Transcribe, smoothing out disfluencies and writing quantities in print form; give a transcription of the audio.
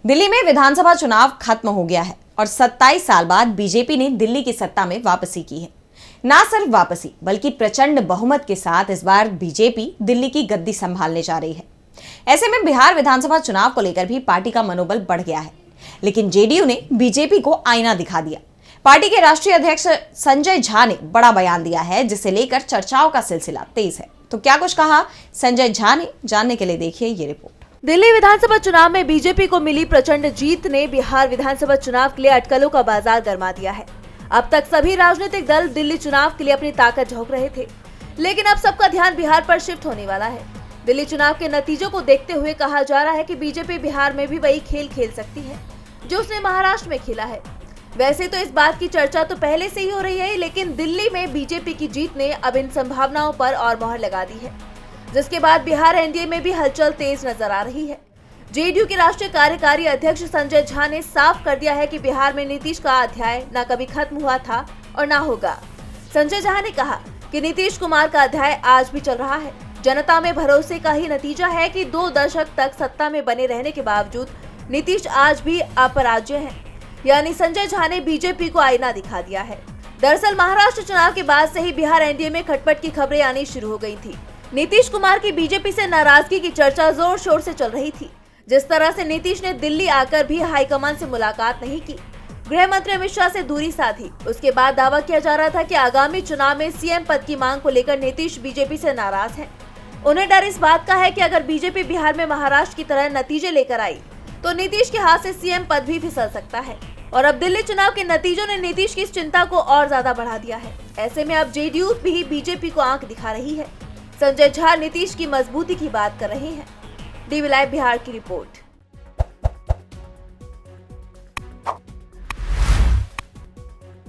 दिल्ली में विधानसभा चुनाव खत्म हो गया है और 27 साल बाद बीजेपी ने दिल्ली की सत्ता में वापसी की है। ना सिर्फ वापसी बल्कि प्रचंड बहुमत के साथ इस बार बीजेपी दिल्ली की गद्दी संभालने जा रही है। ऐसे में बिहार विधानसभा चुनाव को लेकर भी पार्टी का मनोबल बढ़ गया है, लेकिन जेडीयू ने बीजेपी को आईना दिखा दिया। पार्टी के राष्ट्रीय अध्यक्ष संजय झा ने बड़ा बयान दिया है, जिसे लेकर चर्चाओं का सिलसिला तेज है। तो क्या कुछ कहा संजय झा ने, जानने के लिए देखिए ये रिपोर्ट। दिल्ली विधानसभा चुनाव में बीजेपी को मिली प्रचंड जीत ने बिहार विधानसभा चुनाव के लिए अटकलों का बाजार गरमा दिया है। अब तक सभी राजनीतिक दल दिल्ली चुनाव के लिए अपनी ताकत झोंक रहे थे, लेकिन अब सबका ध्यान बिहार पर शिफ्ट होने वाला है। दिल्ली चुनाव के नतीजों को देखते हुए कहा जा रहा है कि बीजेपी बिहार में भी वही खेल खेल सकती है जो उसने महाराष्ट्र में खेला है। वैसे तो इस बात की चर्चा तो पहले से ही हो रही है, लेकिन दिल्ली में बीजेपी की जीत ने अब इन संभावनाओं पर और मोहर लगा दी है, जिसके बाद बिहार एनडीए में भी हलचल तेज नजर आ रही है। जेडीयू के राष्ट्रीय कार्यकारी अध्यक्ष संजय झा ने साफ कर दिया है कि बिहार में नीतीश का अध्याय न कभी खत्म हुआ था और न होगा। संजय झा ने कहा कि नीतीश कुमार का अध्याय आज भी चल रहा है। जनता में भरोसे का ही नतीजा है कि 2 दशक तक सत्ता में बने रहने के बावजूद नीतीश आज भी अपराज्य है। यानी संजय झा ने बीजेपी को आईना दिखा दिया है। दरअसल महाराष्ट्र चुनाव के बाद से ही बिहार एनडीए में खटपट की खबरें आनी शुरू हो गई थी। नीतीश कुमार की बीजेपी से नाराजगी की चर्चा जोर शोर से चल रही थी। जिस तरह से नीतीश ने दिल्ली आकर भी हाईकमान से मुलाकात नहीं की, गृह मंत्री अमित शाह से दूरी साधी, उसके बाद दावा किया जा रहा था कि आगामी चुनाव में सीएम पद की मांग को लेकर नीतीश बीजेपी से नाराज हैं। उन्हें डर इस बात का है कि अगर बीजेपी बिहार में महाराष्ट्र की तरह नतीजे लेकर आई तो नीतीश के हाथ से सीएम पद भी फिसल सकता है। और अब दिल्ली चुनाव के नतीजों ने नीतीश की इस चिंता को और ज्यादा बढ़ा दिया है। ऐसे में अब जेडीयू भी बीजेपी को आंख दिखा रही है। संजय झा नीतीश की मजबूती की बात कर रहे हैं। डीवी लाइव बिहार की रिपोर्ट।